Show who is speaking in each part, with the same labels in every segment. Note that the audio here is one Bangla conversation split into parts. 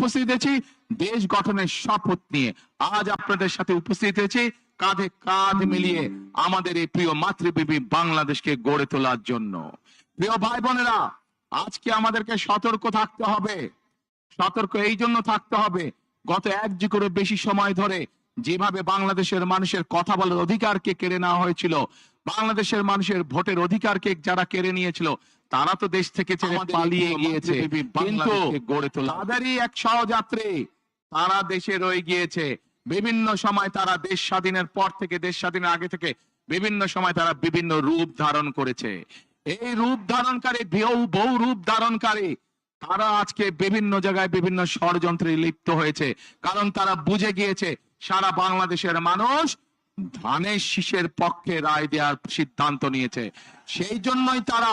Speaker 1: উপস্থিত হয়েছি দেশ গঠনের শপথ নিয়ে। আজ আপনাদের সাথে উপস্থিত হয়েছি কাঁধে কাঁধ মিলিয়ে আমাদের এই প্রিয় মাতৃভূমি বাংলাদেশকে গড়ে তোলার জন্য। প্রিয় ভাই বোনেরা, আজকে আমাদেরকে সতর্ক থাকতে হবে। সতর্ক এই জন্য থাকতে হবে, গত এক যুগেরও বেশি সময় ধরে যেভাবে বাংলাদেশের মানুষের কথা বলার অধিকারকে কেড়ে নেওয়া হয়েছিল, বাংলাদেশের মানুষের ভোটের অধিকারকে যারা কেড়ে নিয়েছিল, তারা তো দেশ থেকে ছেড়ে পালিয়ে গিয়েছে, কিন্তু তাদেরই এক সহযাত্রী তারা দেশে রয়ে গিয়েছে। বিভিন্ন সময় তারা দেশ স্বাধীনের পর থেকে, দেশ স্বাধীনের আগে থেকে বিভিন্ন সময় তারা বিভিন্ন রূপ ধারণ করেছে। এই রূপ ধারণকারী, বহু রূপ ধারণকারী তারা আজকে বিভিন্ন জায়গায় বিভিন্ন ষড়যন্ত্রে লিপ্ত হয়েছে, কারণ তারা বুঝে গিয়েছে সারা বাংলাদেশের মানুষ ধানের শীষের পক্ষে রায় দেওয়ার সিদ্ধান্ত নিয়েছে। সেই জন্যই তারা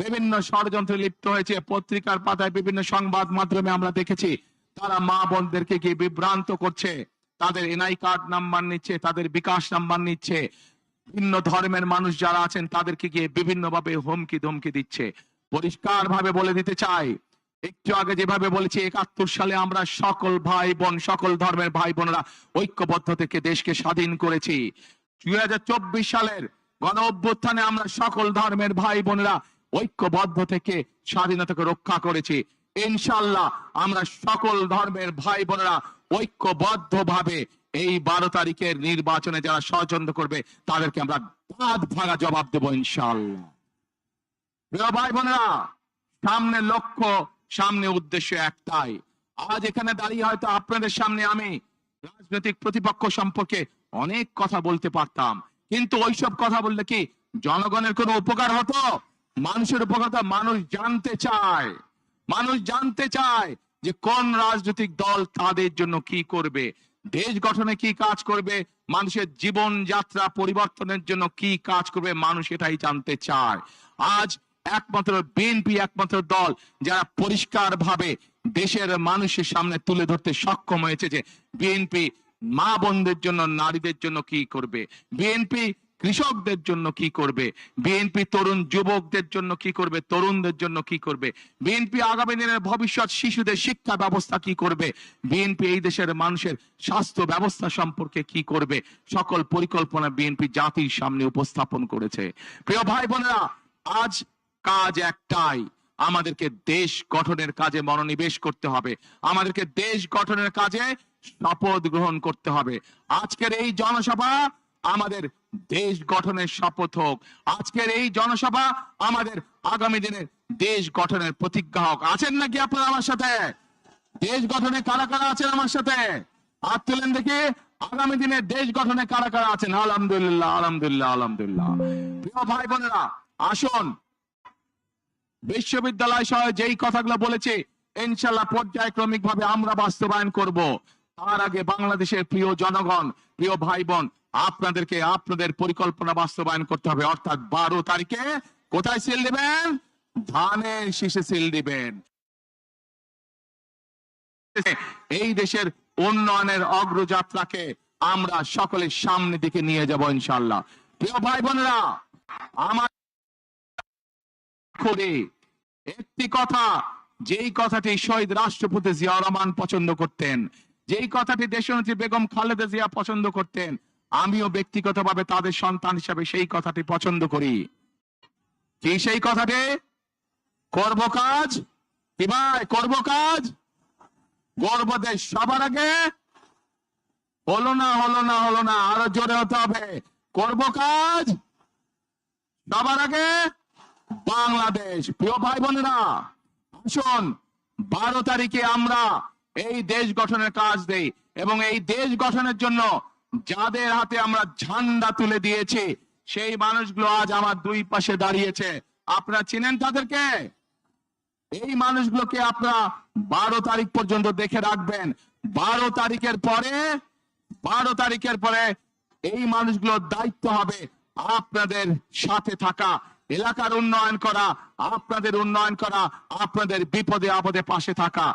Speaker 1: বিভিন্ন ষড়যন্ত্রে লিপ্ত হয়েছে। পত্রিকার পাতায়, বিভিন্ন সংবাদ মাধ্যমে আমরা দেখেছি তারা মা বোনদেরকে গিয়ে বিভ্রান্ত করছে, তাদের এনআই কার্ড নাম্বার নিচ্ছে, তাদের বিকাশ নাম্বার নিচ্ছে, ভিন্ন ধর্মের মানুষ যারা আছেন তাদেরকে গিয়ে বিভিন্ন ভাবে হুমকি ধমকি দিচ্ছে। পরিষ্কার ভাবে বলে দিতে চাই, একটু আগে যেভাবে বলেছি ৭১ সালে আমরা সকল ভাই বোন, সকল ধর্মের ভাই বোনেরা ঐক্যবদ্ধ থেকে দেশকে স্বাধীন করেছি। ২০২৪ সালের গণ অভ্যুত্থানে আমরা সকল ধর্মের ভাই বোনেরা ঐক্যবদ্ধ থেকে স্বাধীনতাকে রক্ষা করেছি। ইনশাআল্লাহ আমরা সকল ধর্মের ভাই বোনেরা ঐক্যবদ্ধ ভাবে এই ১২ তারিখের নির্বাচনে যারা ষড়যন্ত্র করবে তাদেরকে আমরা দাঁত ভাঙা জবাব দেব ইনশাআল্লাহ। প্রিয় ভাই বোনেরা, সামনে লক্ষ্য, সামনে উদ্দেশ্য একটাই। আজ এখানে দাঁড়িয়ে হয়তো আপনাদের সামনে আমি রাজনৈতিক প্রতিপক্ষ সম্পর্কে অনেক কথা বলতে পারতাম, কিন্তু ওইসব কথা বললে কি জনগণের কোনো উপকার হতো? মানুষের উপকার হতো। মানুষ জানতে চায়, মানুষ জানতে চায় যে কোন রাজনৈতিক দল তাদের জন্য কি করবে, দেশ গঠনে কি কাজ করবে, মানুষের জীবন যাত্রা পরিবর্তনের জন্য কি কাজ করবে, মানুষ এটাই জানতে চায়। আজ একমাত্র বিএনপি একমাত্র দল যারা পরিষ্কার ভাবে দেশের মানুষের সামনে তুলে ধরতে সক্ষম হয়েছে যে বিএনপি মা বোনদের জন্য, নারীদের জন্য কি করবে, বিএনপি কৃষকদের জন্য কি করবে, বিএনপি তরুণ যুবকদের জন্য কি করবে, তরুণদের জন্য কি করবে, বিএনপি আগামী দিনের ভবিষ্যৎ শিশুদের শিক্ষা ব্যবস্থা কি করবে, বিএনপি এই দেশের মানুষের স্বাস্থ্য ব্যবস্থা সম্পর্কে কি করবে, সকল পরিকল্পনা বিএনপি জাতির সামনে উপস্থাপন করেছে। প্রিয় ভাই বোনেরা, আজ কাজ একটাই, আমাদেরকে দেশ গঠনের কাজে মনোনিবেশ করতে হবে, আমাদেরকে দেশ গঠনের কাজে শপথ গ্রহণ করতে হবে। আজকের এই জনসভা আমাদের দেশ গঠনের শপথ হোক। আজকের এই জনসভা আমাদের আগামী দিনের দেশ গঠনের প্রতিজ্ঞা হোক। আছেন নাকি আপনারা আমার সাথে? দেশ গঠনে কারা কারা আছেন আমার সাথে? হাত তুলেন দেখি। আগামী দিনে দেশ গঠনে কারা কারা আছেন? আলহামদুলিল্লাহ, আলহামদুলিল্লাহ, আলহামদুলিল্লাহ। প্রিয় ভাই বোনেরা, আসুন বিশ্ববিদ্যালয় সহ যেই কথাগুলো বলেছে ইনশাআল্লাহ পর্যায়ক্রমিক ভাবে আমরা বাস্তবায়ন করব। তার আগে বাংলাদেশের প্রিয় জনগণ, প্রিয় ভাই বোন, আপনাদেরকে আপনাদের পরিকল্পনা বাস্তবায়ন করতে হবে। অর্থাৎ ১২ তারিখে কোথায় সিল দিবেন? ধানের শীষে সিল দিবেন। এই দেশের উন্নয়নের অগ্রযাত্রাকে আমরা সকলের সামনে দিকে নিয়ে যাব ইনশাআল্লাহ। প্রিয় ভাই বোনেরা, আমার একটি কথা, যেই কথাটি শহীদ রাষ্ট্রপতি জিয়াউর রহমান পছন্দ করতেন, যেই কথাটি দেশনেত্রী বেগম খালেদা জিয়া পছন্দ করতেন, আমিও ব্যক্তিগতভাবে তাদের সন্তান হিসাবে সেই কথাটি পছন্দ করি। কি সেই কথাটি? করব কাজ, কি ভাই? করব কাজ, গর্ব দেশ সবার আগে। হলো না, হলো না, হলো না, আরো জোরে হতে হবে। করব কাজ সবার আগে, বাংলাদেশ। প্রিয় ভাই বোনেরা, আসুন ১২ তারিখে আমরা এই দেশ গঠনের কাজ দেই, এবং এই দেশ গঠনের জন্য যাদের হাতে আমরা ঝান্ডা তুলে দিয়েছি সেই মানুষগুলো আজ আমার দুই পাশে দাঁড়িয়েছে। আপনারা চিনেন তাদেরকে? এই মানুষগুলোকে আপনারা ১২ তারিখ পর্যন্ত দেখে রাখবেন। ১২ তারিখের পরে এই মানুষগুলোর দায়িত্ব হবে আপনাদের সাথে থাকা, এলাকার উন্নয়ন করা, আপনাদের উন্নয়ন করা, আপনাদের বিপদে আপদে পাশে থাকা।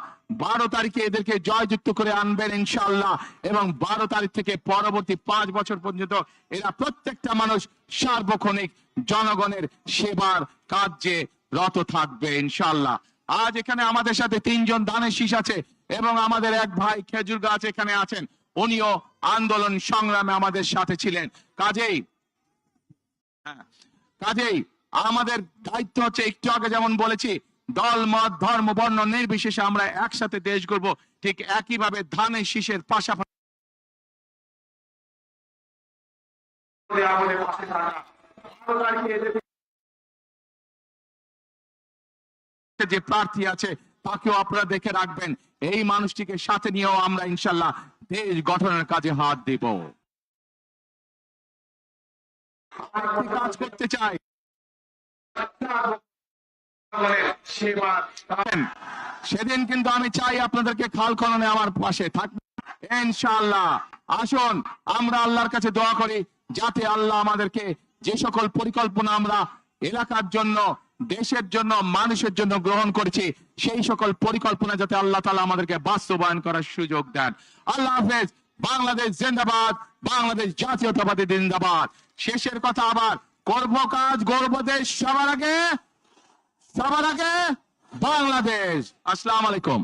Speaker 1: ১২ তারিখে এদেরকে জয়যুক্ত করে আনবেন ইনশাআল্লাহ, এবং ১২ তারিখ থেকে পরবর্তী ৫ বছর পর্যন্ত এরা প্রত্যেকটা মানুষ সার্বক্ষণিক জনগণের সেবার কার্যে রত থাকবে ইনশাআল্লাহ। আজ এখানে আমাদের সাথে ৩ জন ধানের শীষ আছে, এবং আমাদের এক ভাই খেজুর গাছ এখানে আছেন, উনিও আন্দোলন সংগ্রামে আমাদের সাথে ছিলেন। কাজেই হ্যাঁ, কাজেই আমাদের দায়িত্ব হচ্ছে, একটু আগে যেমন বলেছি, দল মত ধর্ম বর্ণ নির্বিশেষে আমরা একসাথে দেশ গড়ব। ঠিক একইভাবে ধানের শীষের পাশাপাশি আমাদের পাশে থাকা 12 তারিখে যে প্রার্থী আছে তাকেও আপনারা দেখে রাখবেন। এই মানুষটিকে সাথে নিয়েও আমরা ইনশাল্লাহ দেশ গঠনের কাজে হাত দেব। কাজ করতে চাই, সেদিন কিন্তু আমি চাই আপনাদেরকে খাল খননে আমার পাশে থাকবেন ইনশাআল্লাহ। আসুন আমরা আল্লাহর কাছে দোয়া করি, যাতে আল্লাহ আমাদেরকে যে সকল পরিকল্পনা আমরা এলাকার জন্য, দেশের জন্য, মানুষের জন্য গ্রহণ করেছি, সেই সকল পরিকল্পনা যাতে আল্লাহ তাআলা আমাদেরকে বাস্তবায়ন করার সুযোগ দেন। আল্লাহ হাফেজ। বাংলাদেশ জিন্দাবাদ, বাংলাদেশ জাতীয়তাবাদী জিন্দাবাদ। শেষের কথা আবার, করব কাজ গর্ব দেশ, সবার আগে বাংলাদেশ। আসসালামু আলাইকুম।